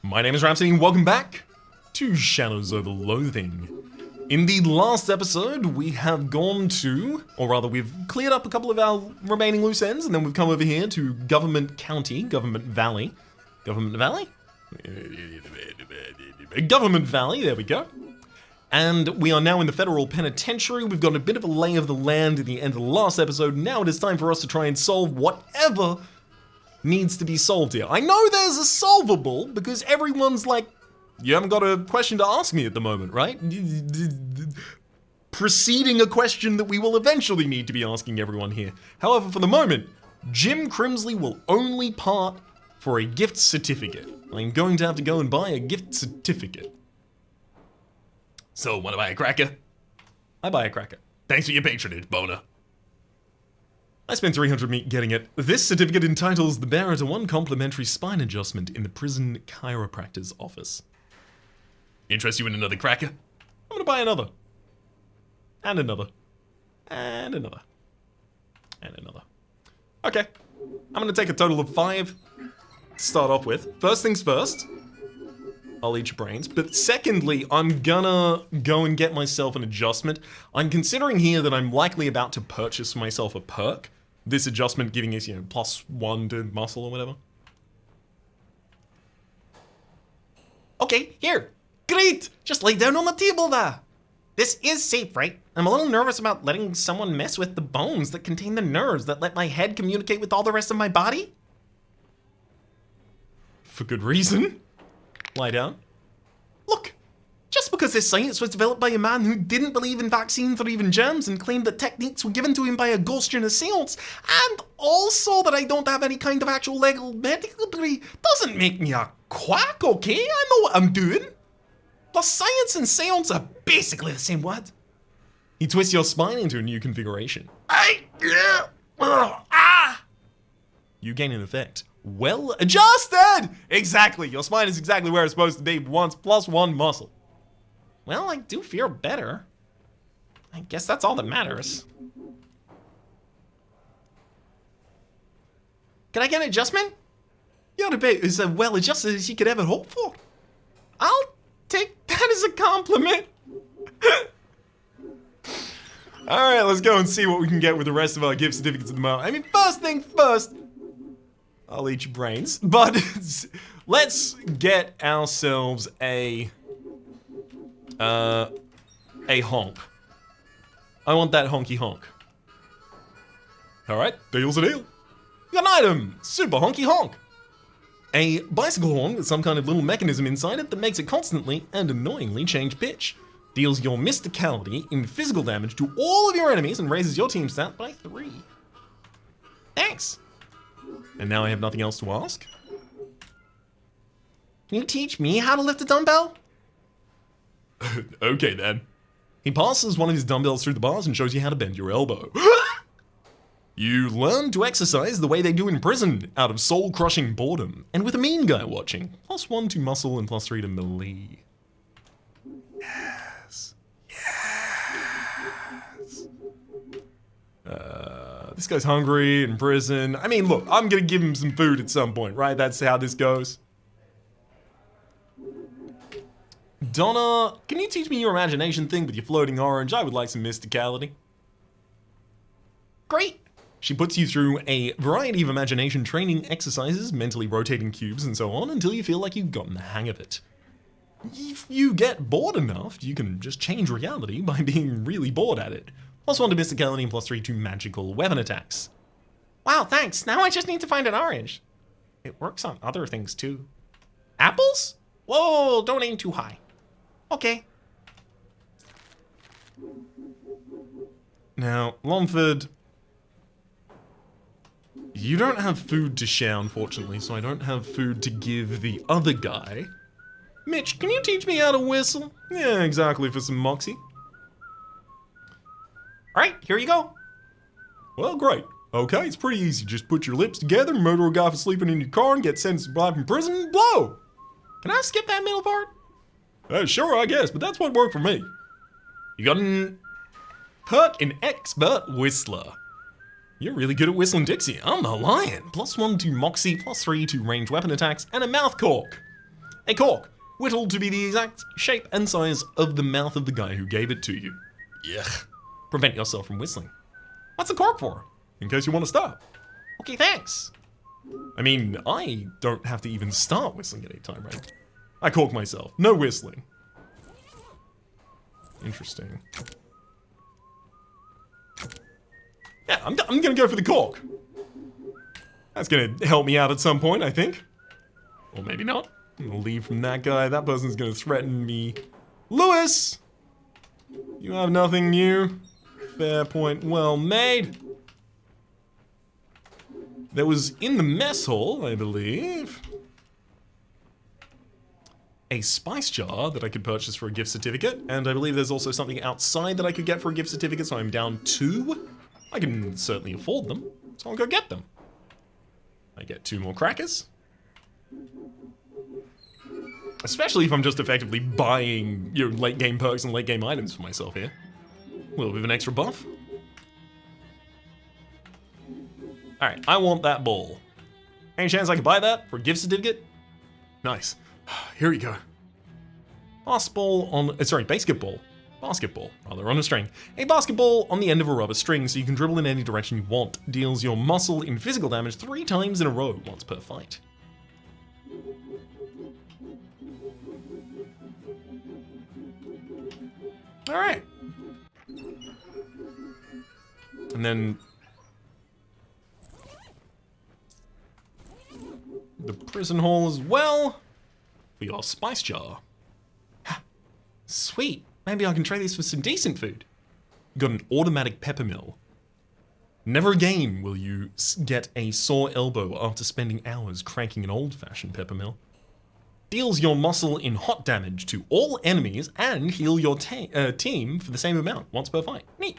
My name is Rhapsody and welcome back to Shadows Over Loathing. In the last episode, we have gone to, or rather we've cleared up a couple of our remaining loose ends, and then we've come over here to Government County, Government Valley. Government Valley? Government Valley, there we go. And we are now in the federal penitentiary. We've got a bit of a lay of the land at the end of the last episode. Now it is time for us to try and solve whatever needs to be solved here. I know there's a solvable because everyone's like, you haven't got a question to ask me at the moment, right? Preceding a question that we will eventually need to be asking everyone here. However, for the moment, Jim Crimsley will only part for a gift certificate. I'm going to have to go and buy a gift certificate. So, want to buy a cracker? I buy a cracker. Thanks for your patronage, Boner. I spent 300 meat getting it. This certificate entitles the bearer to one complimentary spine adjustment in the prison chiropractor's office. Interest you in another cracker? I'm gonna buy another. And another. And another. And another. Okay. I'm gonna take a total of 5 to start off with. First things first, I'll eat your brains. But secondly, I'm gonna go and get myself an adjustment. I'm considering here that I'm likely about to purchase myself a perk. This adjustment giving us, +1 to muscle or whatever. Okay, here. Great! Just lay down on the table there. This is safe, right? I'm a little nervous about letting someone mess with the bones that contain the nerves that let my head communicate with all the rest of my body. For good reason. Lie down. Look, just because this science was developed by a man who didn't believe in vaccines or even germs and claimed that techniques were given to him by a ghost in a seance, and also that I don't have any kind of actual legal medical degree, doesn't make me a quack, okay? I know what I'm doing. Plus, science and seance are basically the same word. You twist your spine into a new configuration. You gain an effect. Well adjusted! Exactly, your spine is exactly where it's supposed to be, once +1 muscle. Well, I do feel better. I guess that's all that matters. Can I get an adjustment? Your debate is as well adjusted as you could ever hope for. I'll take that as a compliment. Alright, let's go and see what we can get with the rest of our gift certificates at the moment. I mean, first thing first, I'll eat your brains, but let's get ourselves a honk. I want that honky honk. Alright, deal's a deal. You got an item, super honky honk. A bicycle horn with some kind of little mechanism inside it that makes it constantly and annoyingly change pitch. Deals your mysticality in physical damage to all of your enemies and raises your team stat by 3. Thanks. And now I have nothing else to ask. Can you teach me how to lift a dumbbell? Okay then. He passes one of his dumbbells through the bars and shows you how to bend your elbow. You learn to exercise the way they do in prison, out of soul-crushing boredom, and with a mean guy watching. +1 to muscle and +3 to melee. Yes. Yes. This guy's hungry in prison. I mean, look, I'm gonna give him some food at some point, right? That's how this goes. Donna, can you teach me your imagination thing with your floating orange? I would like some mysticality. Great. She puts you through a variety of imagination training exercises, mentally rotating cubes and so on, until you feel like you've gotten the hang of it. If you get bored enough, you can just change reality by being really bored at it. +1 to mysticality and +3 to magical weapon attacks. Wow, thanks. Now I just need to find an orange. It works on other things too. Apples? Whoa, don't aim too high. Okay. Now, Lomford, you don't have food to share, unfortunately, so I don't have food to give the other guy. Mitch, can you teach me how to whistle? Yeah, exactly, for some moxie. Alright, here you go. Well, great. Okay, it's pretty easy. Just put your lips together, murder a guy for sleeping in your car, and get sentenced to life in prison, and blow! Can I skip that middle part? Sure, I guess, but that's what worked for me. You got an perk, an expert whistler. You're really good at whistling Dixie, I'm not lying. +1 to moxie, +3 to ranged weapon attacks, and a mouth cork. A cork, whittled to be the exact shape and size of the mouth of the guy who gave it to you. Yuck. Prevent yourself from whistling. What's a cork for? In case you want to stop. Okay, thanks. I mean, I don't have to even start whistling at any time, right? I cork myself. No whistling. Interesting. Yeah, I'm gonna go for the cork. That's gonna help me out at some point, I think. Or maybe not. I'm gonna leave from that guy. That person's gonna threaten me. Lewis! You have nothing new. Fair point well made. There was in the mess hall, I believe, a spice jar that I could purchase for a gift certificate, and I believe there's also something outside that I could get for a gift certificate, so I'm down 2. I can certainly afford them, so I'll go get them. I get 2 more crackers. Especially if I'm just effectively buying late game perks and late game items for myself here. A little bit of an extra buff. Alright, I want that ball. Any chance I could buy that for a gift certificate? Nice. Here we go. Basketball, rather, on a string. A basketball on the end of a rubber string so you can dribble in any direction you want. Deals your muscle in physical damage 3 times in a row, once per fight. Alright. And then the prison hall as well for your spice jar. Sweet. Maybe I can trade these for some decent food. Got an automatic pepper mill. Never again will you get a sore elbow after spending hours cranking an old-fashioned pepper mill. Deals your muscle in hot damage to all enemies and heal your team for the same amount once per fight. Neat.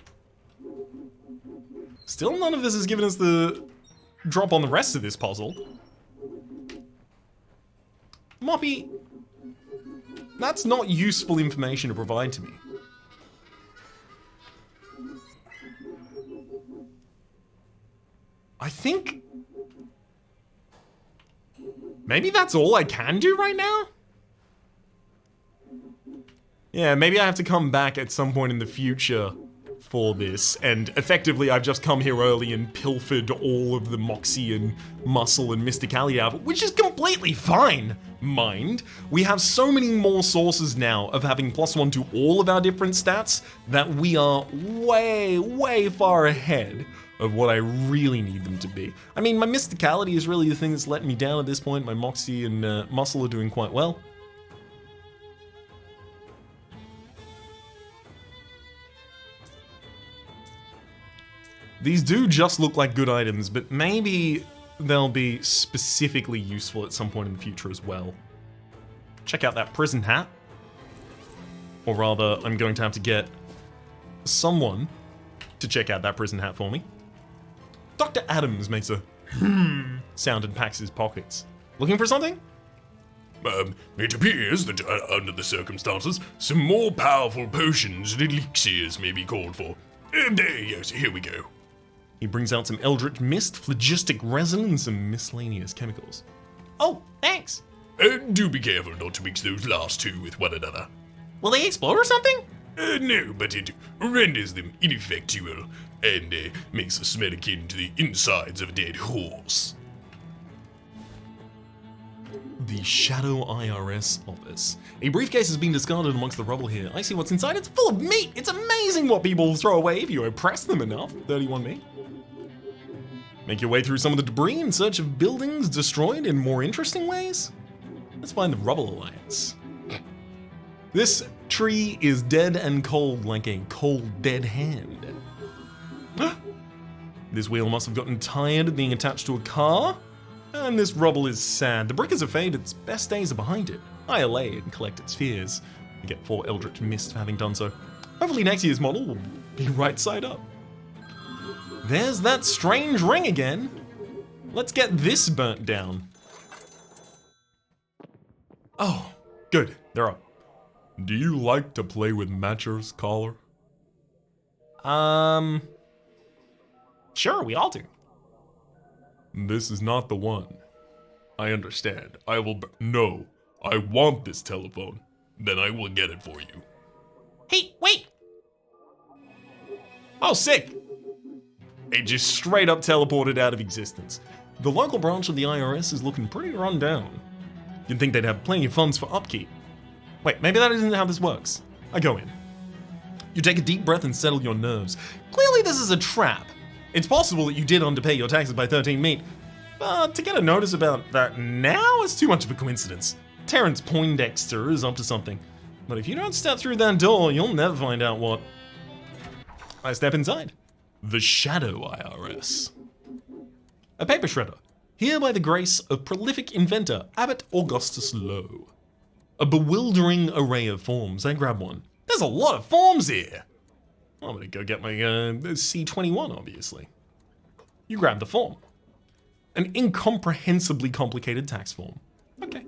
Still none of this has given us the drop on the rest of this puzzle. Moppy, that's not useful information to provide to me. I think maybe that's all I can do right now? Yeah, maybe I have to come back at some point in the future for this, and effectively I've just come here early and pilfered all of the moxie and muscle and mysticality out, which is completely fine, mind. We have so many more sources now of having +1 to all of our different stats that we are way, way far ahead of what I really need them to be. I mean, my mysticality is really the thing that's letting me down at this point. My moxie and muscle are doing quite well. These do just look like good items, but maybe they'll be specifically useful at some point in the future as well. Check out that prison hat. Or rather, I'm going to have to get someone to check out that prison hat for me. Dr. Adams makes a sound and packs his pockets. Looking for something? It appears that under the circumstances, some more powerful potions and elixirs may be called for. Yes, here we go. He brings out some eldritch mist, phlogistic resin, and some miscellaneous chemicals. Oh, thanks. Do be careful not to mix those last 2 with one another. Will they explode or something? No, but it renders them ineffectual and makes us smell akin to the insides of a dead horse. The Shadow IRS Office. A briefcase has been discarded amongst the rubble here. I see what's inside. It's full of meat. It's amazing what people throw away if you oppress them enough. 31 meat. Make your way through some of the debris in search of buildings destroyed in more interesting ways. Let's find the Rubble Alliance. This tree is dead and cold like a cold dead hand. This wheel must have gotten tired of being attached to a car. And this rubble is sad. The brick is a fade, its best days are behind it. I allay it and collect its fears. You get 4 Eldritch Mist for having done so. Hopefully next year's model will be right side up. There's that strange ring again. Let's get this burnt down. Oh, good, they're up. Do you like to play with matchers, caller? Sure, we all do. This is not the one. I understand. No, I want this telephone. Then I will get it for you. Hey, wait! Oh, sick! It just straight up teleported out of existence. The local branch of the IRS is looking pretty run down. You'd think they'd have plenty of funds for upkeep. Wait, maybe that isn't how this works. I go in. You take a deep breath and settle your nerves. Clearly this is a trap. It's possible that you did underpay your taxes by 13 meat, but to get a notice about that now is too much of a coincidence. Terrence Poindexter is up to something. But if you don't step through that door, you'll never find out what. I step inside. The Shadow IRS. A paper shredder. Here by the grace of prolific inventor Abbott Augustus Lowe. A bewildering array of forms. I grab one. There's a lot of forms here. I'm gonna go get my C21, obviously. You grab the form. An incomprehensibly complicated tax form. Okay.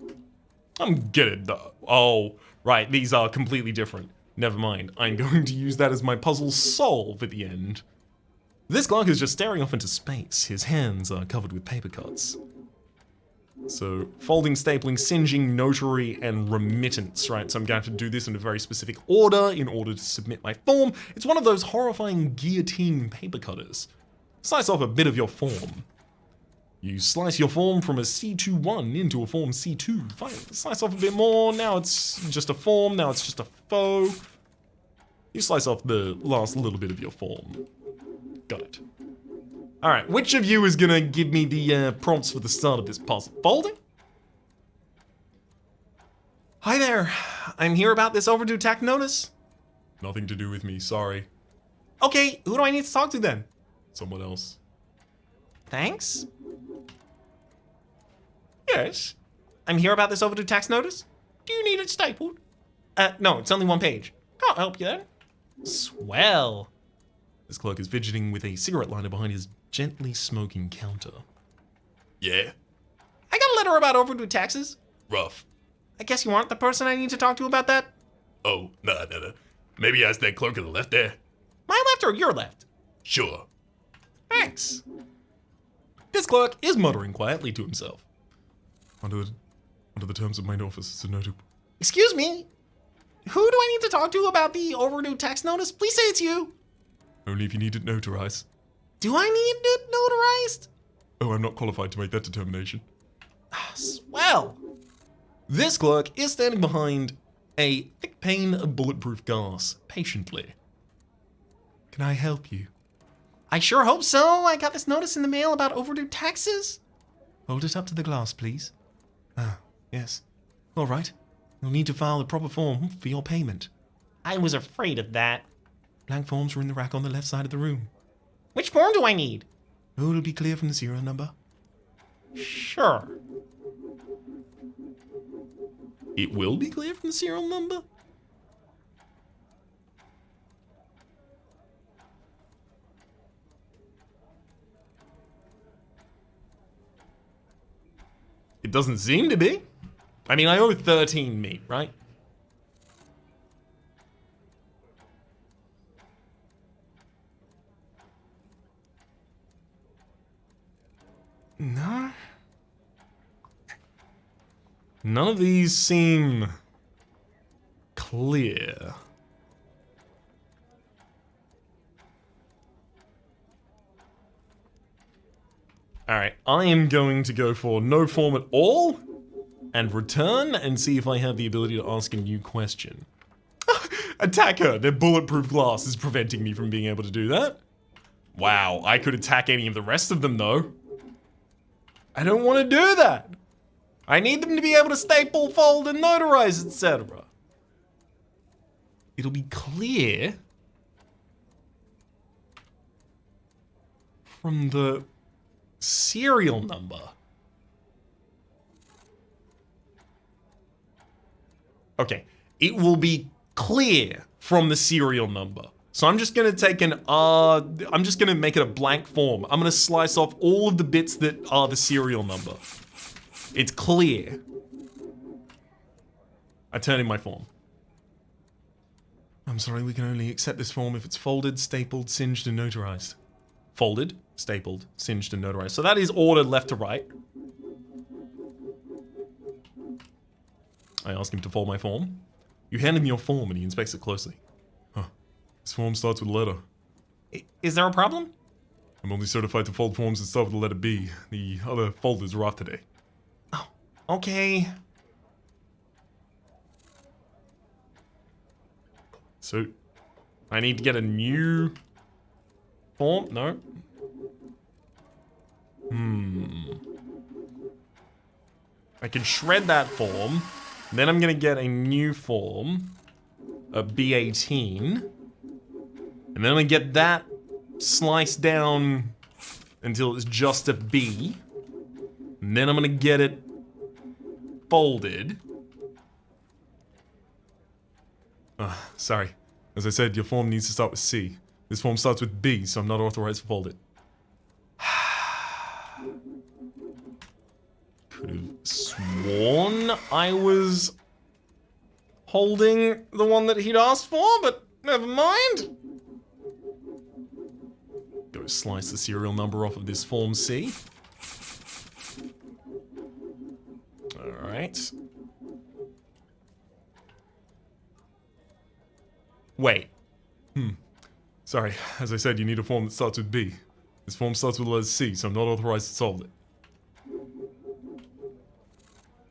I'm getting though. Oh, right, these are completely different. Never mind, I'm going to use that as my puzzle solve at the end. This clerk is just staring off into space. His hands are covered with paper cuts. So, folding, stapling, singeing, notary, and remittance, right? So I'm going to do this in a very specific order in order to submit my form. It's one of those horrifying guillotine paper cutters. Slice off a bit of your form. You slice your form from a C21 into a form C2. Fine, slice off a bit more, now it's just a form, now it's just a faux. You slice off the last little bit of your form. Got it. Alright, which of you is gonna give me the prompts for the start of this puzzle? Folding? Hi there, I'm here about this overdue tax notice. Nothing to do with me, sorry. Okay, who do I need to talk to then? Someone else. Thanks. Yes, I'm here about this overdue tax notice. Do you need it stapled? No, it's only one page. I'll help you then. Swell. This clerk is fidgeting with a cigarette lighter behind his gently smoking counter. Yeah? I got a letter about overdue taxes. Rough. I guess you aren't the person I need to talk to about that? Oh, nah. Maybe ask that clerk on the left there. My left or your left? Sure. Thanks. This clerk is muttering quietly to himself. Under the terms of my office, it's a note. Excuse me? Who do I need to talk to about the overdue tax notice? Please say it's you. Only if you need it notarized. Do I need it notarized? Oh, I'm not qualified to make that determination. Swell. This clerk is standing behind a thick pane of bulletproof glass, patiently. Can I help you? I sure hope so. I got this notice in the mail about overdue taxes. Hold it up to the glass, please. Ah, yes. All right. You'll need to file the proper form for your payment. I was afraid of that. Blank forms are in the rack on the left side of the room. Which form do I need? Oh, it'll be clear from the serial number. Sure. It will be clear from the serial number? It doesn't seem to be. I mean, I owe 13 meat, right? No. None of these seem clear. Alright, I am going to go for no form at all and return and see if I have the ability to ask a new question. Attack her! Their bulletproof glass is preventing me from being able to do that. Wow, I could attack any of the rest of them though. I don't want to do that. I need them to be able to staple, fold, and notarize, etc. It'll be clear from the serial number. Okay, it will be clear from the serial number. So I'm just gonna take I'm just gonna make it a blank form. I'm gonna slice off all of the bits that are the serial number. It's clear. I turn in my form. I'm sorry, we can only accept this form if it's folded, stapled, singed, and notarized. Folded, stapled, singed, and notarized. So that is ordered left to right. I ask him to fold my form. You hand him your form and he inspects it closely. Huh. This form starts with a letter. Is there a problem? I'm only certified to fold forms that start with the letter B. The other folders are off today. Oh, okay. So, I need to get a new form? No. I can shred that form. Then I'm gonna get a new form, a B18. And then I'm gonna get that sliced down until it's just a B. And then I'm gonna get it folded. Sorry. As I said, your form needs to start with C. This form starts with B, so I'm not authorized to fold it. Could have sworn I was holding the one that he'd asked for, but never mind. Go slice the serial number off of this form C. Alright. Wait. Sorry, as I said, you need a form that starts with B. This form starts with the letter C, so I'm not authorized to solve it.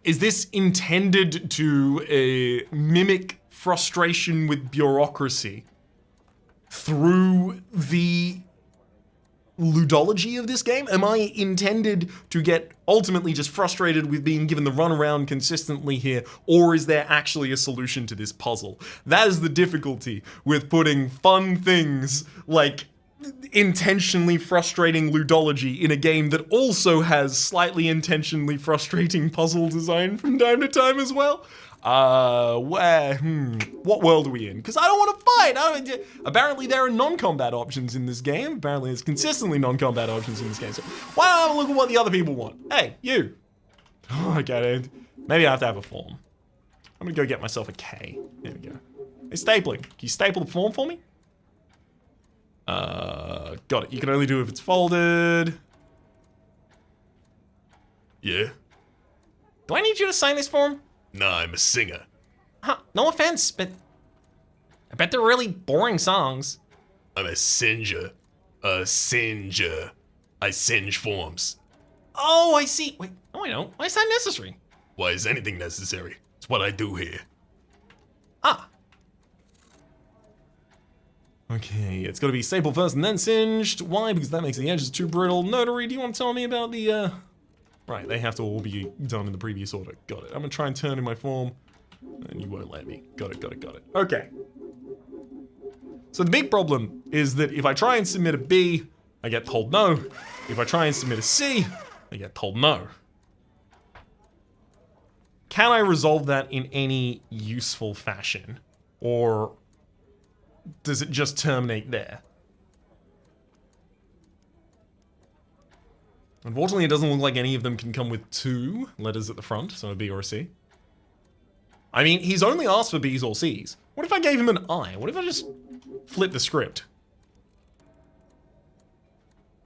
Is this intended to mimic frustration with bureaucracy through the ludology of this game? Am I intended to get ultimately just frustrated with being given the runaround consistently here, or is there actually a solution to this puzzle? That is the difficulty with putting fun things like intentionally frustrating ludology in a game that also has slightly intentionally frustrating puzzle design from time to time as well. What world are we in? Because I don't want to fight. Apparently there are non-combat options in this game. Apparently there's consistently non-combat options in this game. So why don't I have a look at what the other people want? Hey, you. Oh, okay, maybe I have to have a form. I'm gonna go get myself a K. There we go. Hey, stapling. Can you staple the form for me? Got it. You can only do it if it's folded. Yeah? Do I need you to sign this form? Nah, I'm a singer. Huh, no offense, but I bet they're really boring songs. I'm a singer. A singer. I singe forms. Oh, I see. Wait, no I don't. Why is that necessary? Why is anything necessary? It's what I do here. Ah. Okay, it's gotta be stapled first and then singed. Why? Because that makes the edges too brittle. Notary, do you want to tell me about the, Right, they have to all be done in the previous order. Got it. I'm gonna try and turn in my form, and you won't let me. Got it, got it, got it. Okay. So the big problem is that if I try and submit a B, I get told no. If I try and submit a C, I get told no. Can I resolve that in any useful fashion? Or does it just terminate there? Unfortunately, it doesn't look like any of them can come with 2 letters at the front, so a B or a C. I mean, he's only asked for B's or C's. What if I gave him an I? What if I just flip the script?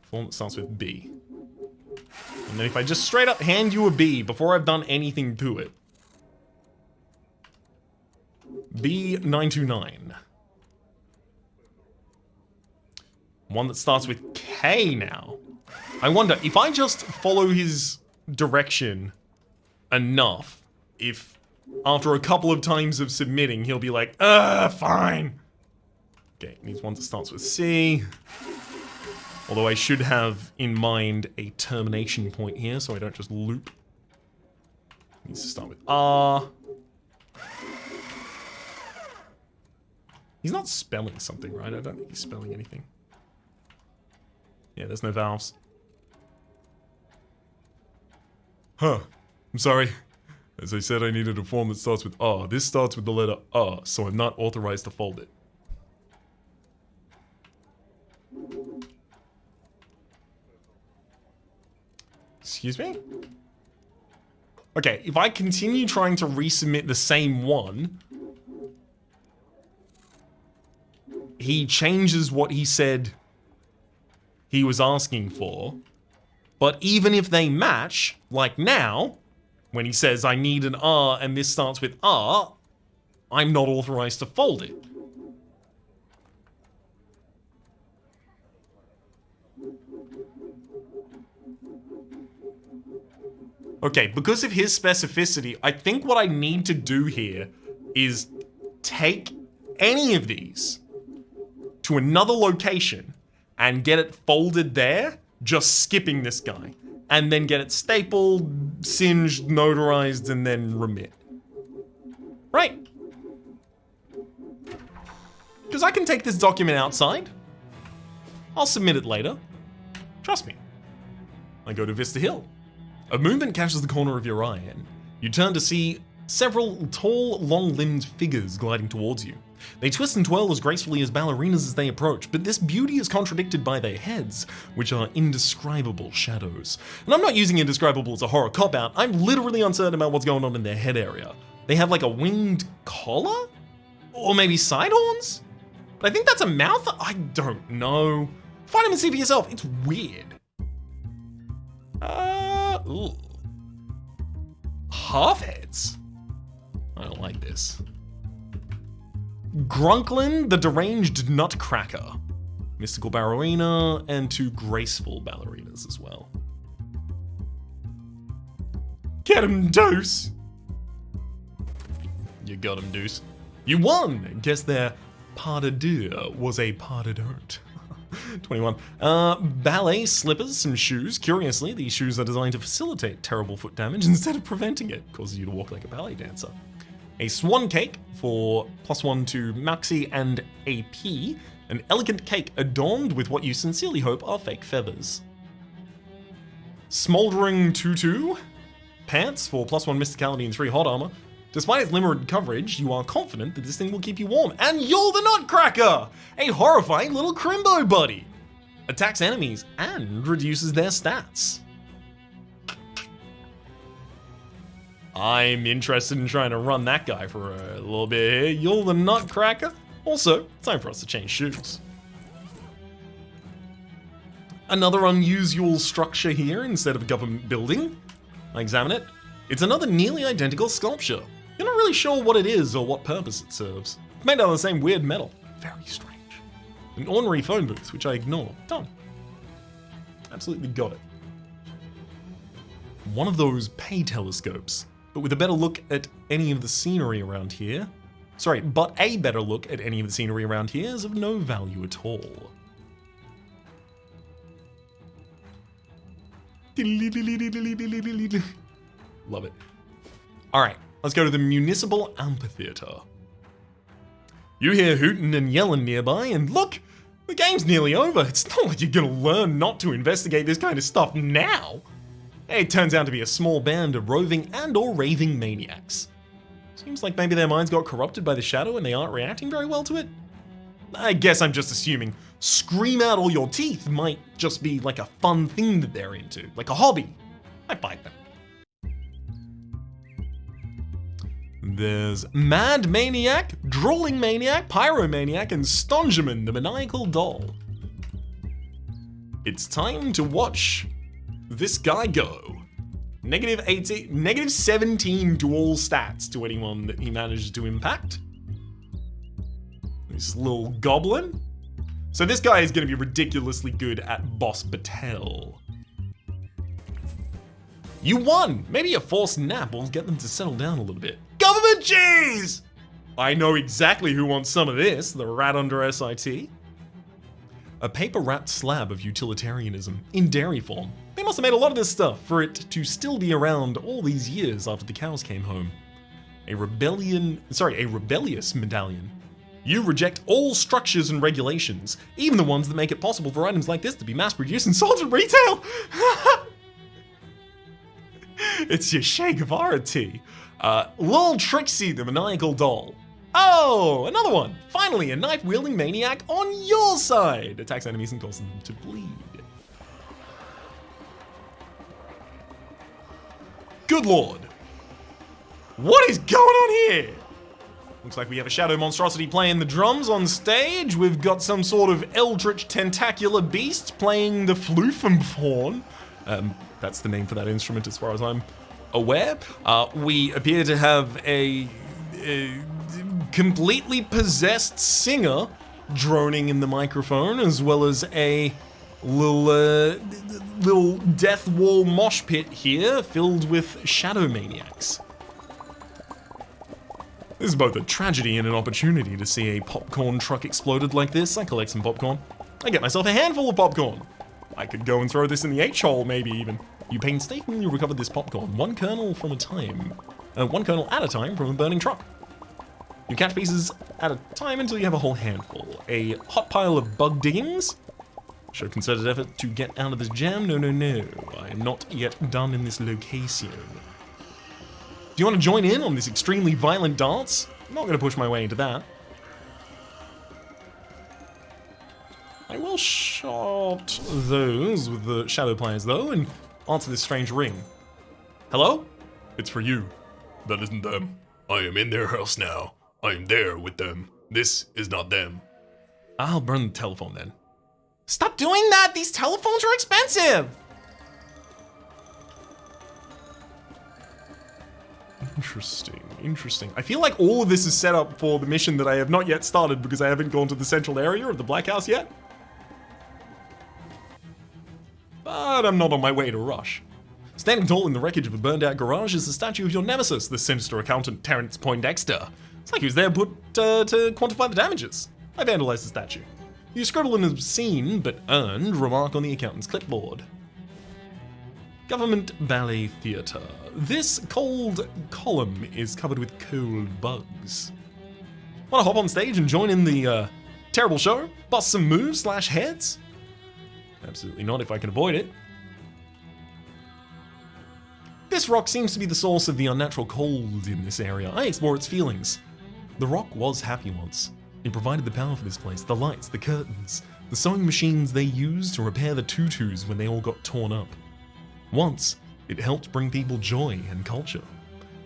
Form that starts with B. And then if I just straight up hand you a B before I've done anything to it. B929. One that starts with K now. I wonder, if I just follow his direction enough, if after a couple of times of submitting, he'll be like, fine. Okay, needs one that starts with C. Although I should have in mind a termination point here, so I don't just loop. Needs to start with R. He's not spelling something, right? I don't think he's spelling anything. Yeah, there's no vowels. Huh. I'm sorry. As I said, I needed a form that starts with R. This starts with the letter R, so I'm not authorized to fold it. Excuse me? Okay, if I continue trying to resubmit the same one, he changes what he said he was asking for. But even if they match, like now, When he says, I need an R and this starts with R, I'm not authorized to fold it. Okay, because of his specificity, I think what I need to do here is take any of these to another location and get it folded there, just skipping this guy. And then get it stapled, singed, notarized, and then remit. Right. Because I can take this document outside. I'll submit it later. Trust me. I go to Vista Hill. A movement catches the corner of your eye, and you turn to see several tall, long-limbed figures gliding towards you. They twist and twirl as gracefully as ballerinas as they approach, but this beauty is contradicted by their heads, which are indescribable shadows. And I'm not using indescribable as a horror cop-out, I'm literally uncertain about what's going on in their head area. They have like a winged collar? Or maybe side horns? But I think that's a mouth? I don't know. Find them and see for yourself, it's weird. Ooh. Half heads? I don't like this. Grunklin, the deranged nutcracker. Mystical ballerina, and 2 graceful ballerinas as well. Get him, Deuce! You got him, Deuce. You won! Guess their pas de deux was a pas de deux. 21. Ballet slippers, some shoes. Curiously, these shoes are designed to facilitate terrible foot damage instead of preventing it, causing you to walk like a ballet dancer. A swan cake for +1 to Maxi and AP. An elegant cake adorned with what you sincerely hope are fake feathers. Smoldering tutu. Pants for +1 mysticality and 3 hot armor. Despite its limited coverage, you are confident that this thing will keep you warm. And you're the Nutcracker! A horrifying little crimbo buddy. Attacks enemies and reduces their stats. I'm interested in trying to run that guy for a little bit here. You're the Nutcracker. Also, time for us to change shoes. Another unusual structure here instead of a government building. I examine it. It's another nearly identical sculpture. You're not really sure what it is or what purpose it serves. It's made out of the same weird metal. Very strange. An ordinary phone booth, which I ignore. Done. Absolutely got it. One of those pay telescopes, but with a better look at any of the scenery around here. Sorry, but a better look at any of the scenery around here is of no value at all. Love it. Alright, let's go to the Municipal Amphitheater. You hear hooting and yelling nearby, and look! The game's nearly over. It's not like you're gonna learn not to investigate this kind of stuff now. It turns out to be a small band of roving and or raving maniacs. Seems like maybe their minds got corrupted by the shadow and they aren't reacting very well to it. I guess I'm just assuming scream out all your teeth might just be like a fun thing that they're into, like a hobby. I fight them. There's Mad Maniac, Drooling Maniac, Pyromaniac, and Stonjaman, the Maniacal Doll. It's time to watch this guy go. -18, -17 dual stats to anyone that he manages to impact. This little goblin. So this guy is going to be ridiculously good at Boss Patel. You won! Maybe a forced nap will get them to settle down a little bit. Government cheese! I know exactly who wants some of this, the rat under SIT. A paper-wrapped slab of utilitarianism, in dairy form. They must have made a lot of this stuff for it to still be around all these years after the cows came home. A rebellious medallion. You reject all structures and regulations, even the ones that make it possible for items like this to be mass-produced and sold at retail! It's your Che Guevara tee. Lil Trixie, the Maniacal Doll. Oh, another one. Finally, a knife-wielding maniac on your side. Attacks enemies and causes them to bleed. Good lord. What is going on here? Looks like we have a shadow monstrosity playing the drums on stage. We've got some sort of eldritch tentacular beast playing the floof and horn. That's the name for that instrument as far as I'm aware, we appear to have a completely possessed singer droning in the microphone, as well as a little death wall mosh pit here filled with shadow maniacs. This is both a tragedy and an opportunity to see a popcorn truck exploded like this. I collect some popcorn. I get myself a handful of popcorn. I could go and throw this in the H-hole, maybe even. You painstakingly recovered this popcorn, one kernel at a time from a burning truck. You catch pieces at a time until you have a whole handful. A hot pile of bug diggings. Show concerted effort to get out of this jam. No. I am not yet done in this location. Do you want to join in on this extremely violent dance? I'm not going to push my way into that. I will shot those with the shadow pliers though and answer this strange ring. Hello? It's for you. That isn't them. I am in their house now. I am there with them. This is not them. I'll burn the telephone then. Stop doing that! These telephones are expensive! Interesting. I feel like all of this is set up for the mission that I have not yet started because I haven't gone to the central area of the Black House yet. But I'm not on my way to rush. Standing tall in the wreckage of a burned out garage is the statue of your nemesis, the sinister accountant Terrence Poindexter. It's like he was there put to quantify the damages. I vandalized the statue. You scribble an obscene but earned remark on the accountant's clipboard. Government Ballet Theatre. This cold column is covered with cold bugs. Want to hop on stage and join in the terrible show? Bust some moves / heads? Absolutely not if I can avoid it. This rock seems to be the source of the unnatural cold in this area. I explore its feelings. The rock was happy once. It provided the power for this place, the lights, the curtains, the sewing machines they used to repair the tutus when they all got torn up. Once, it helped bring people joy and culture.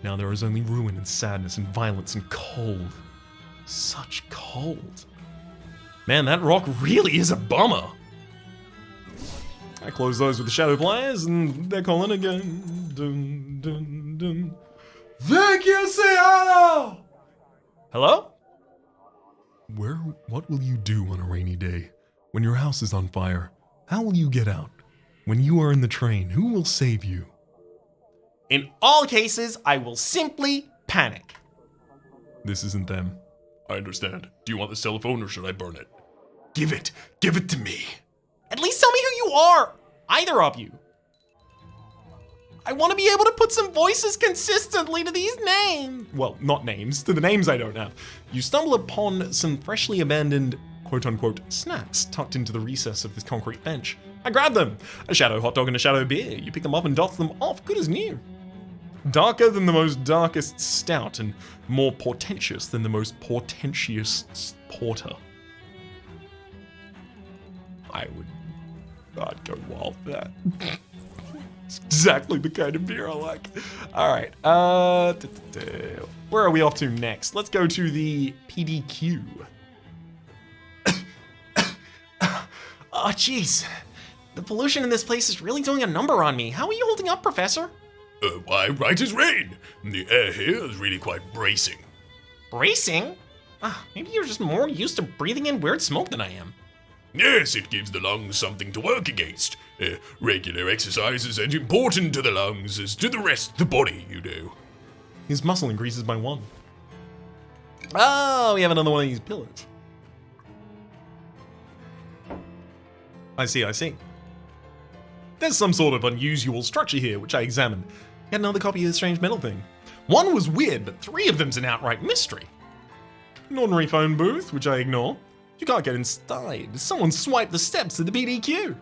Now there is only ruin and sadness and violence and cold. Such cold. Man, that rock really is a bummer. I close those with the shadow pliers and they're calling again. Dun, dun, dun. Thank you, Seattle! Hello? What will you do on a rainy day? When your house is on fire, how will you get out? When you are in the train, who will save you? In all cases, I will simply panic. This isn't them. I understand. Do you want the cell phone or should I burn it? Give it to me. At least tell me who you are, either of you. I want to be able to put some voices consistently to these names. Well, not names, to the names I don't have. You stumble upon some freshly abandoned quote-unquote snacks tucked into the recess of this concrete bench. I grab them. A shadow hot dog and a shadow beer. You pick them up and dust them off, good as new. Darker than the most darkest stout and more portentous than the most portentous porter. I'd go wild for that. It's exactly the kind of beer I like. All right, where are we off to next? Let's go to the PDQ. Oh, jeez. The pollution in this place is really doing a number on me. How are you holding up, Professor? Why, right as rain. The air here is really quite bracing. Bracing? Maybe you're just more used to breathing in weird smoke than I am. Yes, it gives the lungs something to work against. Regular exercise is as important to the lungs as to the rest of the body, you know. His muscle increases by 1. Oh, we have another one of these pillars. I see. There's some sort of unusual structure here, which I examine. Got another copy of the strange metal thing. One was weird, but 3 of them's an outright mystery. An ordinary phone booth, which I ignore. You can't get inside. Someone swiped the steps of the PDQ.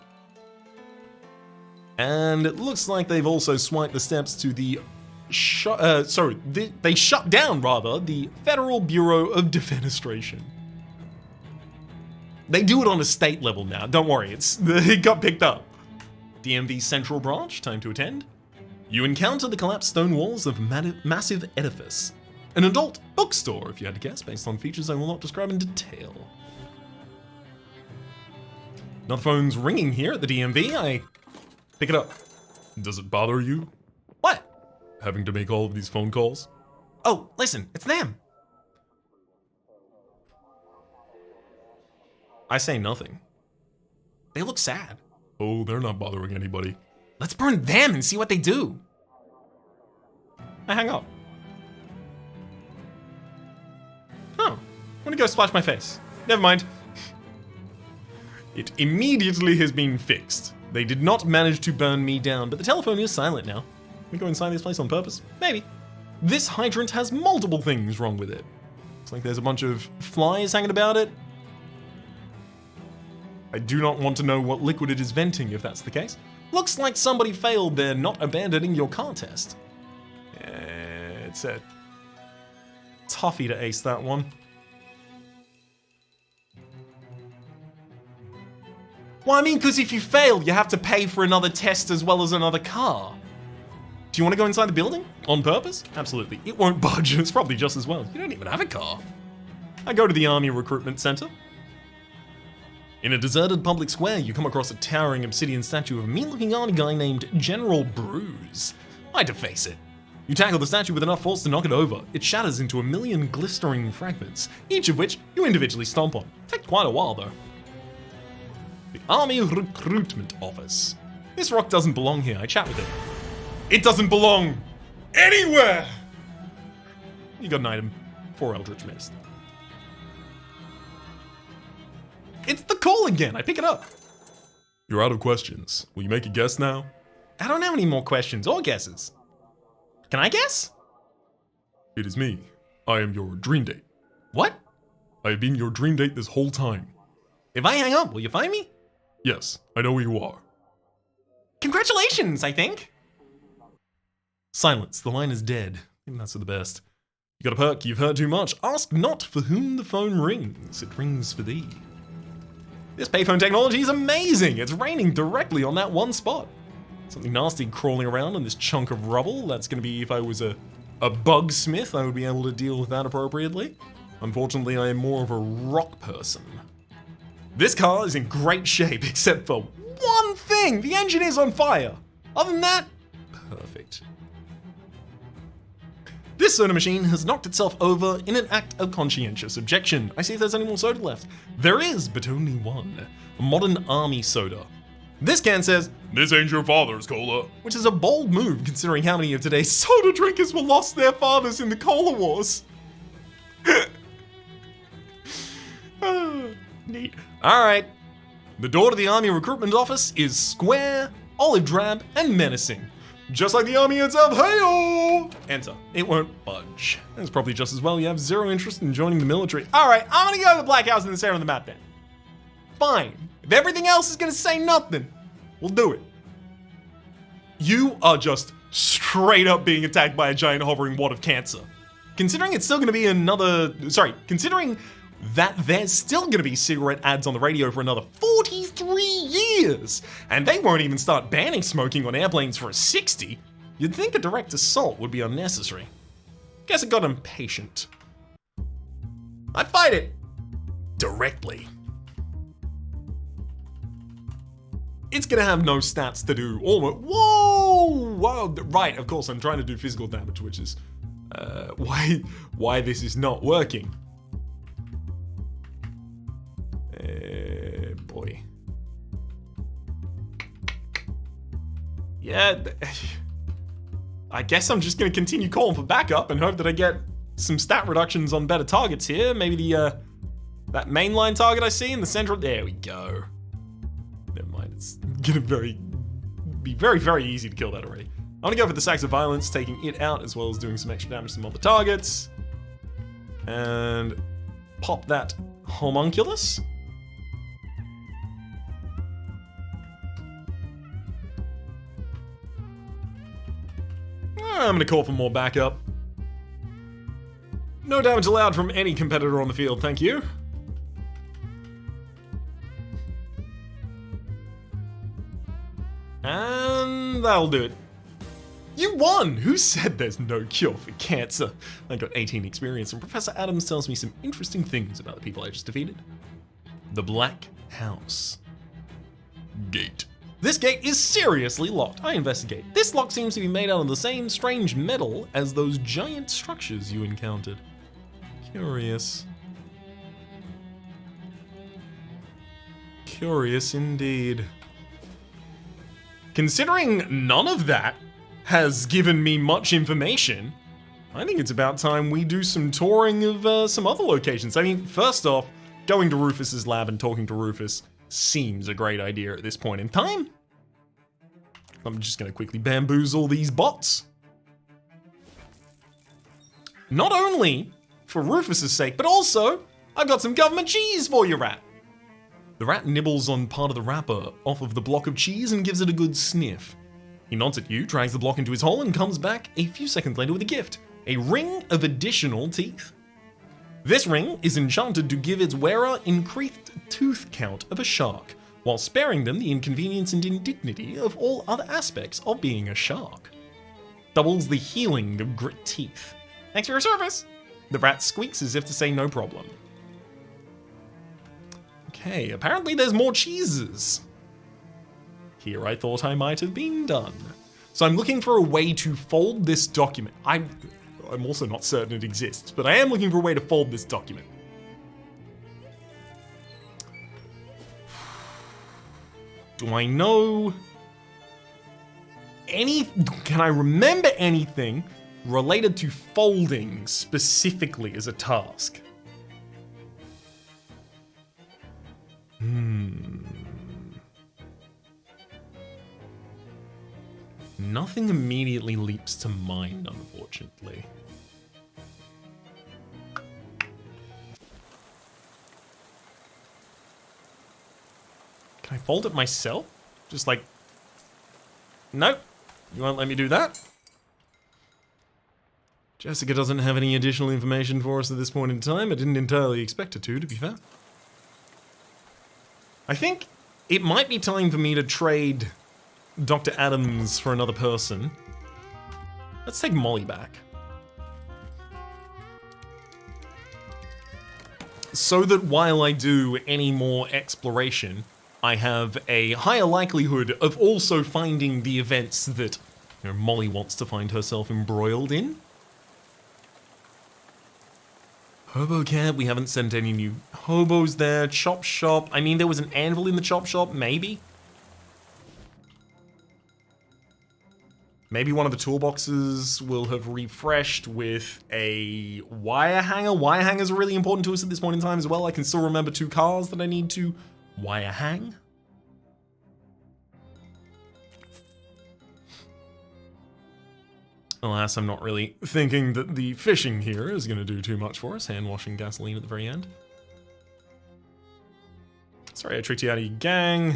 And it looks like they've also swiped the steps to the they shut down, rather, the Federal Bureau of Defenestration. They do it on a state level now, don't worry, it got picked up. DMV Central Branch, time to attend. You encounter the collapsed stone walls of massive edifice. An adult bookstore, if you had to guess, based on features I will not describe in detail. Another phone's ringing here at the DMV, I pick it up. Does it bother you? What? having to make all of these phone calls? Oh, listen, it's them. I say nothing. They look sad. Oh, they're not bothering anybody. Let's burn them and see what they do. I hang up. Oh, I'm gonna go splash my face. Never mind. It immediately has been fixed. They did not manage to burn me down, but the telephone is silent now. We go inside this place on purpose? Maybe. This hydrant has multiple things wrong with it. Looks like there's a bunch of flies hanging about it. I do not want to know what liquid it is venting if that's the case. Looks like somebody failed their not abandoning your car test. It's a toughie to ace that one. Well, I mean, because if you fail, you have to pay for another test as well as another car. Do you want to go inside the building? On purpose? Absolutely. It won't budge. It's probably just as well. You don't even have a car. I go to the Army Recruitment Center. In a deserted public square, you come across a towering obsidian statue of a mean-looking army guy named General Bruise. I deface it. You tackle the statue with enough force to knock it over. It shatters into a million glistering fragments, each of which you individually stomp on. Takes quite a while, though. The Army Recruitment Office. This rock doesn't belong here. I chat with it. It doesn't belong anywhere! You got an item. 4 Eldritch Mist. It's the call again. I pick it up. You're out of questions. Will you make a guess now? I don't have any more questions or guesses. Can I guess? It is me. I am your dream date. What? I have been your dream date this whole time. If I hang up, will you find me? Yes, I know where you are. Congratulations, I think. Silence. The line is dead. I think that's for the best. You got a perk. You've heard too much. Ask not for whom the phone rings. It rings for thee. This payphone technology is amazing. It's raining directly on that one spot. Something nasty crawling around on this chunk of rubble. That's going to be, if I was a bug smith, I would be able to deal with that appropriately. Unfortunately, I am more of a rock person. This car is in great shape, except for one thing. The engine is on fire. Other than that, perfect. This soda machine has knocked itself over in an act of conscientious objection. I see if there's any more soda left. There is, but only one. A modern army soda. This can says, "This ain't your father's cola." which is a bold move considering how many of today's soda drinkers were lost their fathers in the cola wars. Neat. Alright. The door to the Army Recruitment Office is square, olive drab, and menacing. Just like the army itself, hey-oh! Enter. It won't budge. That's probably just as well you have zero interest in joining the military. Alright, I'm gonna go to the Black House in the center of the map then. Fine. If everything else is gonna say nothing, we'll do it. You are just straight up being attacked by a giant hovering wad of cancer. Considering it's still gonna be considering that there's still gonna be cigarette ads on the radio for another 43 years, and they won't even start banning smoking on airplanes for a 60, you'd think a direct assault would be unnecessary. Guess it got impatient. I fight it directly. It's gonna have no stats to do almost. Whoa! Right, of course, I'm trying to do physical damage, which is why this is not working. Boy. Yeah, I guess I'm just gonna continue calling for backup and hope that I get some stat reductions on better targets here. Maybe the that mainline target I see in the central. There we go. Never mind. It's gonna be very, very easy to kill that already. I'm gonna go for the Sacks of Violence, taking it out as well as doing some extra damage to some other targets, and pop that homunculus. I'm gonna call for more backup. No damage allowed from any competitor on the field, thank you. And that'll do it. You won! Who said there's no cure for cancer? I got 18 experience, and Professor Adams tells me some interesting things about the people I just defeated. The Black House. Gate. This gate is seriously locked. I investigate. This lock seems to be made out of the same strange metal as those giant structures you encountered. Curious. Curious indeed. Considering none of that has given me much information, I think it's about time we do some touring of some other locations. I mean, first off, going to Rufuss's lab and talking to Rufuss seems a great idea at this point in time. I'm just gonna quickly bamboozle these bots. Not only for Rufuss's sake, but also, I've got some government cheese for you, rat. The rat nibbles on part of the wrapper off of the block of cheese and gives it a good sniff. He nods at you, drags the block into his hole, and comes back a few seconds later with a gift. A ring of additional teeth. This ring is enchanted to give its wearer increased tooth count of a shark, while sparing them the inconvenience and indignity of all other aspects of being a shark. Doubles the healing of grit teeth. Thanks for your service! The rat squeaks as if to say no problem. Okay, apparently there's more cheeses. Here I thought I might have been done. So I'm looking for a way to fold this document. I'm also not certain it exists, but I am looking for a way to fold this document. Do I know can I remember anything related to folding specifically as a task? Nothing immediately leaps to mind, unfortunately. Can I fold it myself? Just like... Nope. You won't let me do that? Jessica doesn't have any additional information for us at this point in time. I didn't entirely expect her to be fair. I think it might be time for me to trade Dr. Adams for another person. Let's take Molly back. So that while I do any more exploration, I have a higher likelihood of also finding the events that Molly wants to find herself embroiled in. Hobo camp, we haven't sent any new hobos there. Chop shop, I mean there was an anvil in the chop shop, maybe? Maybe one of the toolboxes will have refreshed with a wire hanger. Wire hangers are really important to us at this point in time as well. I can still remember 2 cars that I need to wire hang. Alas, I'm not really thinking that the fishing here is going to do too much for us. Hand washing gasoline at the very end. Sorry I tricked you out of your gang.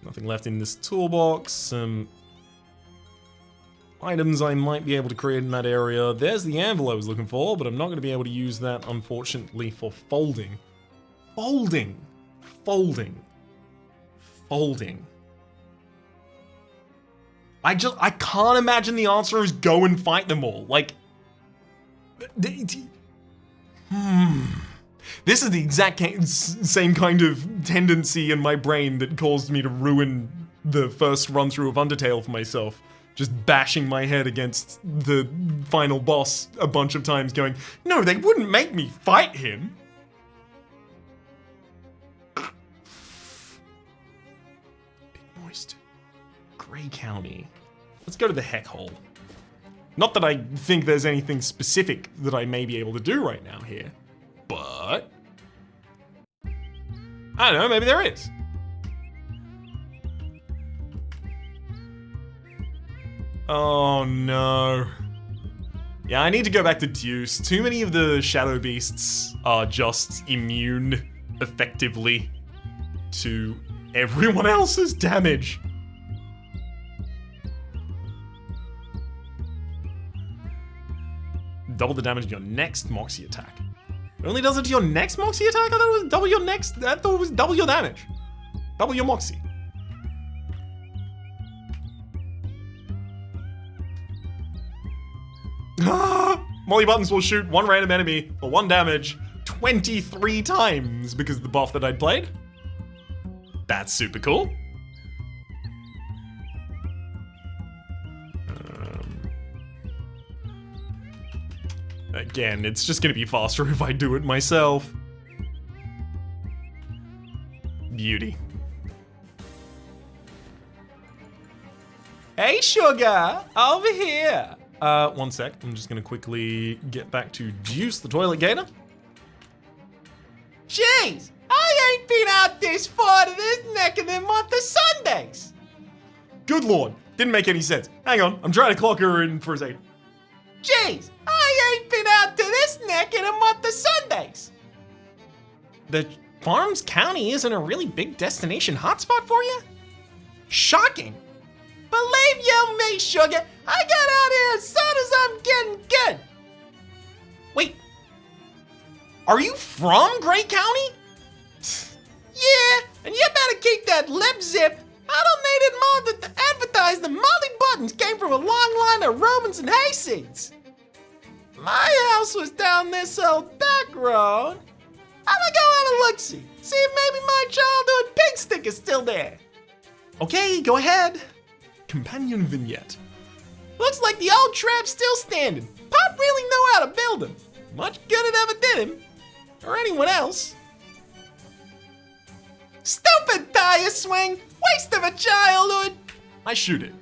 Nothing left in this toolbox. Some items I might be able to create in that area. There's the anvil I was looking for, but I'm not going to be able to use that, unfortunately, for folding. Folding. Folding. Folding. I can't imagine the answer is go and fight them all. Like, this is the exact same kind of tendency in my brain that caused me to ruin the first run through of Undertale for myself. Just bashing my head against the final boss a bunch of times going, no, they wouldn't make me fight him. Big Moist. Grey County. Let's go to the heck hole. Not that I think there's anything specific that I may be able to do right now here, but I don't know, maybe there is. Oh no. Yeah, I need to go back to Deuce. Too many of the Shadow Beasts are just immune, effectively, to everyone else's damage. Double the damage to your next Moxie attack. It only does it to your next Moxie attack? I thought it was double your next. I thought it was double your damage. Double your Moxie. Molly buttons will shoot one random enemy for 1 damage 23 times because of the buff that I'd played. That's super cool. Again, it's just gonna be faster if I do it myself. Beauty. Hey, sugar, over here. One sec. I'm just gonna quickly get back to Juice the Toilet Gator. Jeez, I ain't been out this far to this neck of the month of Sundays. Good lord, didn't make any sense. Hang on, I'm trying to clock her in for a second. Jeez, I ain't been out to this neck in a month of Sundays. The Farms County isn't a really big destination hotspot for you? Shocking. Believe you me, sugar, I got out here as soon as I'm getting good. Wait, are you from Gray County? Yeah, and you better keep that lip zip. I don't need it more to advertise the Molly Buttons came from a long line of Romans and hayseeds. My house was down this old back road. I'm gonna go have a look-see, see if maybe my childhood pig stick is still there. Okay, go ahead. Companion vignette. Looks like the old trap's still standing. Pop really knew how to build him. Much good it ever did him. Or anyone else. Stupid tire swing! Waste of a childhood! I shoot it.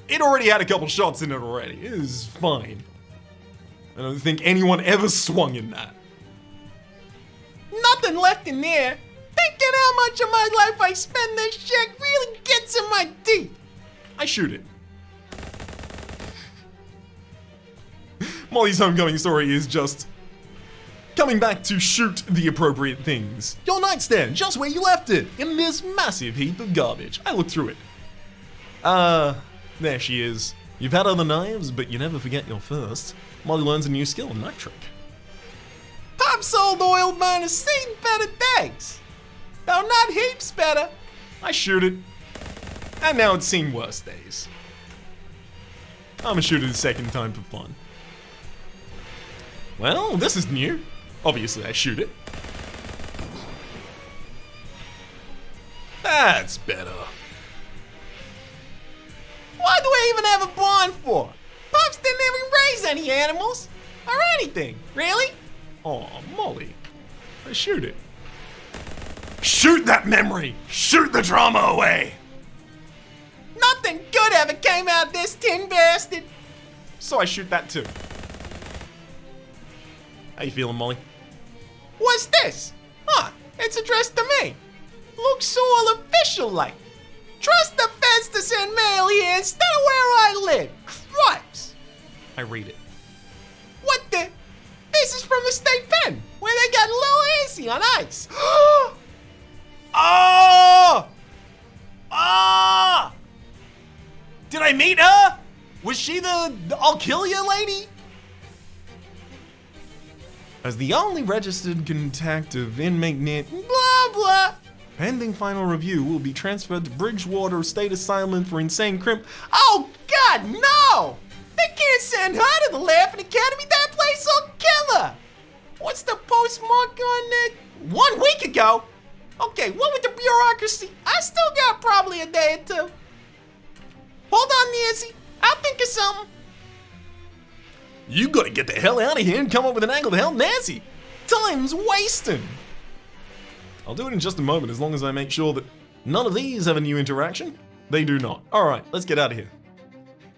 It already had a couple shots in it already. It is fine. I don't think anyone ever swung in that. Nothing left in there. Thinking how much of my life I spend this shit really gets in my teeth. I shoot it. Molly's homecoming story is just coming back to shoot the appropriate things. Your nightstand, just where you left it, in this massive heap of garbage. I looked through it. There she is. You've had other knives, but you never forget your first. Molly learns a new skill, a knife trick. Pop's old oil mine has seen better days. Though not heaps better. I shoot it. And now it's seen worse days. I'ma shoot it a second time for fun. Well, this is new. Obviously, I shoot it. That's better. Why do we even have a barn for? Pops didn't even raise any animals. Or anything, really? Aw, Molly. I shoot it. Shoot that memory! Shoot the drama away! Nothing good ever came out of this tin bastard. So I shoot that too. How you feeling, Molly? What's this? Huh, it's addressed to me. Looks all official-like. Trust the feds to send mail here instead of where I live. Cripes. I read it. What the? This is from the state pen, where they got Lil Ancy on ice. Oh! Ah! Did I meet her? Was she the I'll kill you lady? As the only registered contact of inmate near Blah, blah. pending final review will be transferred to Bridgewater State Asylum for Insane Crimp. Oh, God, no! They can't send her to the Laughing Academy. That place will kill her. What's the postmark on it? 1 week ago? Okay, what with the bureaucracy? I still got probably a day or two. Hold on, Nancy. I'll think of something. You gotta get the hell out of here and come up with an angle to help Nancy. Time's wasting. I'll do it in just a moment as long as I make sure that none of these have a new interaction. They do not. Alright, let's get out of here.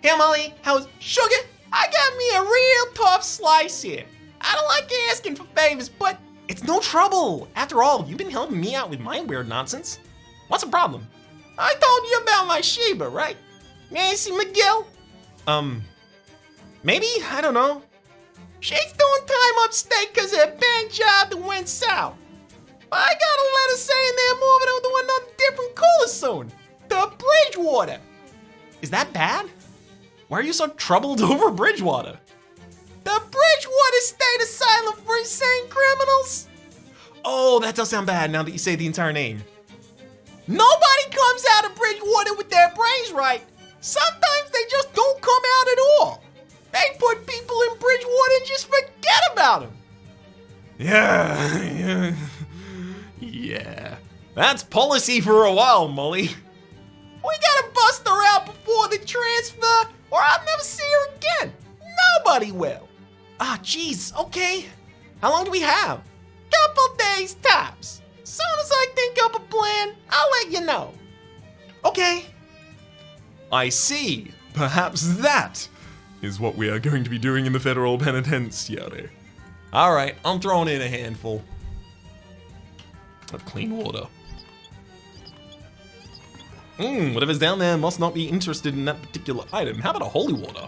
Hey, Molly, how's sugar? I got me a real tough slice here. I don't like asking for favors, but It's no trouble. After all, you've been helping me out with my weird nonsense. What's the problem? I told you about my Sheba, right? Nancy McGill? Maybe? I don't know. She's doing time upstate because of her bank job that went south. But I got a letter saying they're moving to another different cooler soon. To Bridgewater. Is that bad? Why are you so troubled over Bridgewater? The Bridgewater State Asylum for Insane Criminals. Oh, that does sound bad now that you say the entire name. Nobody comes out of Bridgewater with their brains right. Sometimes they just don't come out at all. They put people in Bridgewater and just forget about them. Yeah. That's policy for a while, Molly. We gotta bust her out before the transfer, or I'll never see her again. Nobody will. Ah, jeez, okay. How long do we have? Couple days tops. Soon as I think up a plan, I'll let you know. Okay. I see. Perhaps that is what we are going to be doing in the federal penitentiary. All right, I'm throwing in a handful of clean water. Whatever's down there must not be interested in that particular item. How about a holy water?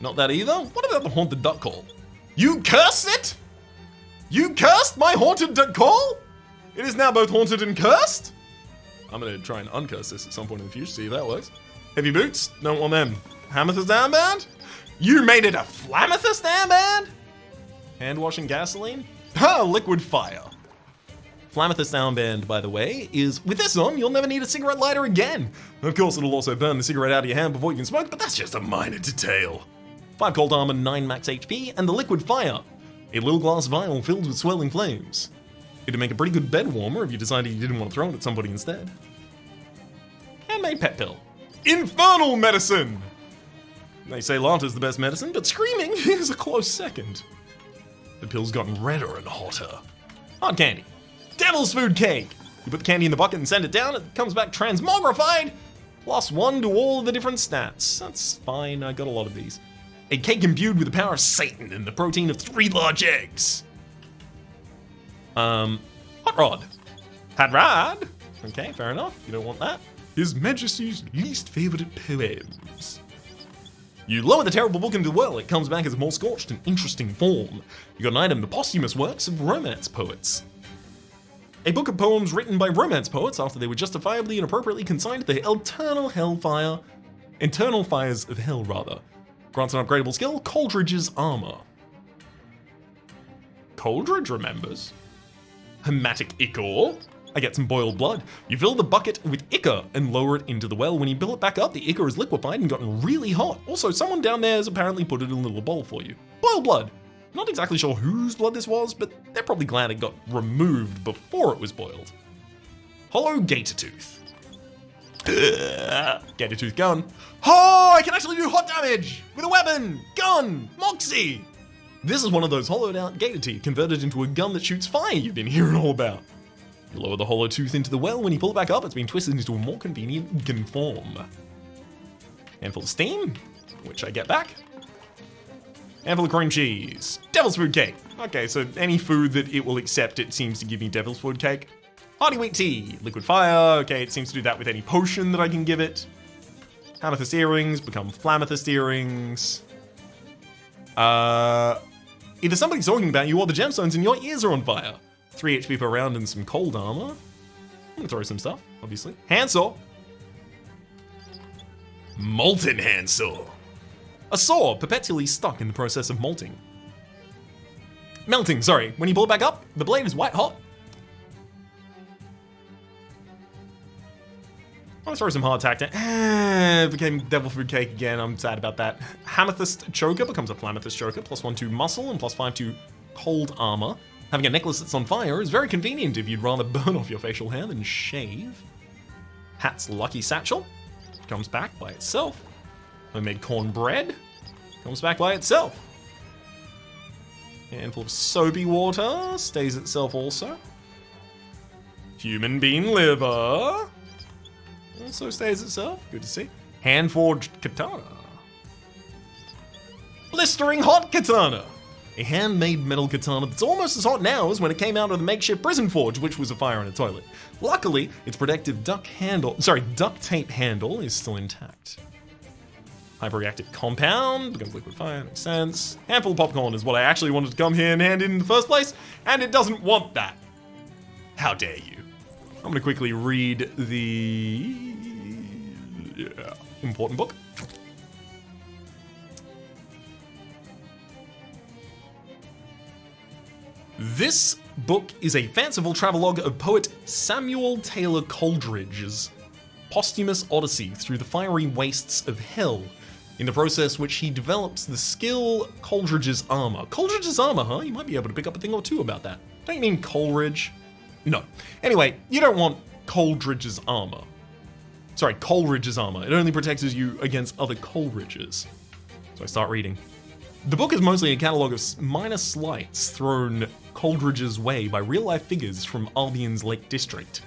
Not that either. What about the haunted duck call? You curse it? You cursed my haunted duck call? It is now both haunted and cursed? I'm gonna try and uncurse this at some point in the future, see if that works. Heavy boots? Don't want them. Amethyst armband? You made it a flamethyst armband? Hand washing gasoline? Ha! Liquid fire. Flamethyst armband, by the way, is, with this on, you'll never need a cigarette lighter again. Of course, it'll also burn the cigarette out of your hand before you can smoke, but that's just a minor detail. 5 cold armor, 9 max HP, and the liquid fire. A little glass vial filled with swirling flames. It'd make a pretty good bed warmer if you decided you didn't want to throw it at somebody instead. Handmade pet pill. Infernal medicine! They say laughter's the best medicine, but screaming is a close second. The pill's gotten redder and hotter. Hard candy. Devil's food cake! You put the candy in the bucket and send it down, it comes back transmogrified! +1 to all of the different stats. That's fine, I got a lot of these. A cake imbued with the power of Satan and the protein of 3 large eggs. Hot rod. Hot rod? Okay, fair enough. You don't want that. His Majesty's least favorite poems. You lower the terrible book into the well, it comes back as a more scorched and interesting form. You got an item, the posthumous works of romance poets. A book of poems written by romance poets after they were justifiably and appropriately consigned to the internal fires of hell, rather. Grants an upgradable skill, Cauldrons Armor. Coldridge remembers. Hematic ichor. I get some boiled blood. You fill the bucket with ichor and lower it into the well. When you fill it back up, the ichor is liquefied and gotten really hot. Also, someone down there has apparently put it in a little bowl for you. Boiled blood. Not exactly sure whose blood this was, but they're probably glad it got removed before it was boiled. Hollow gator tooth. Gator tooth gun. Oh, I can actually do hot damage with a weapon, gun, moxie. This is one of those hollowed out gator teeth converted into a gun that shoots fire you've been hearing all about. You lower the hollow tooth into the well. When you pull it back up, it's been twisted into a more convenient gun form. Handful of steam, which I get back. Handful of cream cheese. Devil's food cake. Okay, so any food that it will accept, it seems to give me devil's food cake. Hearty wheat tea. Liquid fire. Okay, it seems to do that with any potion that I can give it. Amethyst earrings become flamethyst earrings. Either somebody's talking about you or the gemstones in your ears are on fire. 3 HP per round and some cold armor. I'm gonna throw some stuff, obviously. Handsaw. Molten handsaw. A saw perpetually stuck in the process of molting. Melting, sorry. When you pull it back up, the blade is white hot. I'll throw some hardtack down. It became devil food cake again. I'm sad about that. Amethyst choker becomes a flamethyst choker. +1 to muscle and +5 to cold armor. Having a necklace that's on fire is very convenient if you'd rather burn off your facial hair than shave. Hat's lucky satchel comes back by itself. Homemade cornbread comes back by itself. Handful of soapy water stays itself also. Human bean liver also stays itself. Good to see. Hand-forged katana. Blistering hot katana. A handmade metal katana that's almost as hot now as when it came out of the makeshift prison forge, which was a fire in a toilet. Luckily, its protective duct tape handle is still intact. Hyperreactive compound becomes liquid fire, makes sense. Handful of popcorn is what I actually wanted to come here and hand in the first place, and it doesn't want that. How dare you? I'm gonna quickly read the important book. This book is a fanciful travelogue of poet Samuel Taylor Coleridge's posthumous odyssey through the fiery wastes of hell, in the process which he develops the skill Coleridge's Armor. Coleridge's Armor, huh? You might be able to pick up a thing or two about that. Don't you mean Coleridge? No. Anyway, you don't want Coleridge's armor. Sorry, Coleridge's armor. It only protects you against other Coleridges. So I start reading. The book is mostly a catalogue of minor slights thrown Coleridge's way by real-life figures from Albion's Lake District.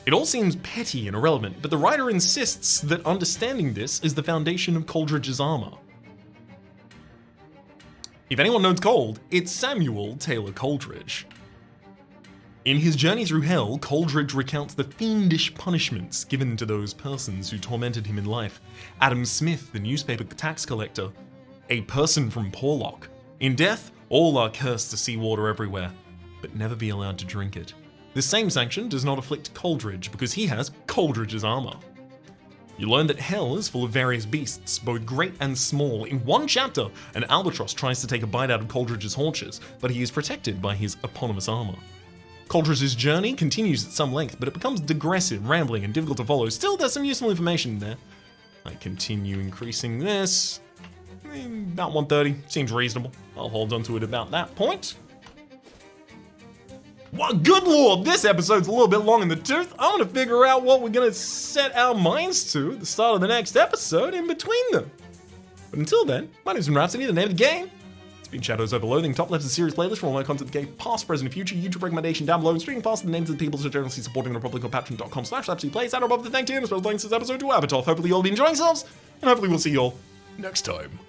It all seems petty and irrelevant, but the writer insists that understanding this is the foundation of Coleridge's armor. If anyone knows Cold, it's Samuel Taylor Coleridge. In his journey through hell, Coleridge recounts the fiendish punishments given to those persons who tormented him in life. Adam Smith, the newspaper tax collector, a person from Porlock. In death, all are cursed to see water everywhere, but never be allowed to drink it. The same sanction does not afflict Coleridge because he has Coleridge's armor. You learn that hell is full of various beasts, both great and small. In one chapter, an albatross tries to take a bite out of Coleridge's haunches, but he is protected by his eponymous armor. Coleridge's journey continues at some length, but it becomes digressive, rambling, and difficult to follow. Still, there's some useful information in there. I continue increasing this. About 130, seems reasonable. I'll hold on to it about that point. Well, good lord, this episode's a little bit long in the tooth. I'm gonna figure out what we're gonna set our minds to at the start of the next episode in between them. But until then, my name's Rhapsody, the name of the game. It's been Shadows Over Loathing, top left of the series playlist for all my content that gave past, present, and future. YouTube recommendation down below, and streaming faster than the names of the people so generously supporting the Republic on patreon.com/RhapsodyPlays, and above the thank you, and a special thanks to this episode to Avatov. Hopefully you'll be enjoying yourselves, and hopefully we'll see you all next time.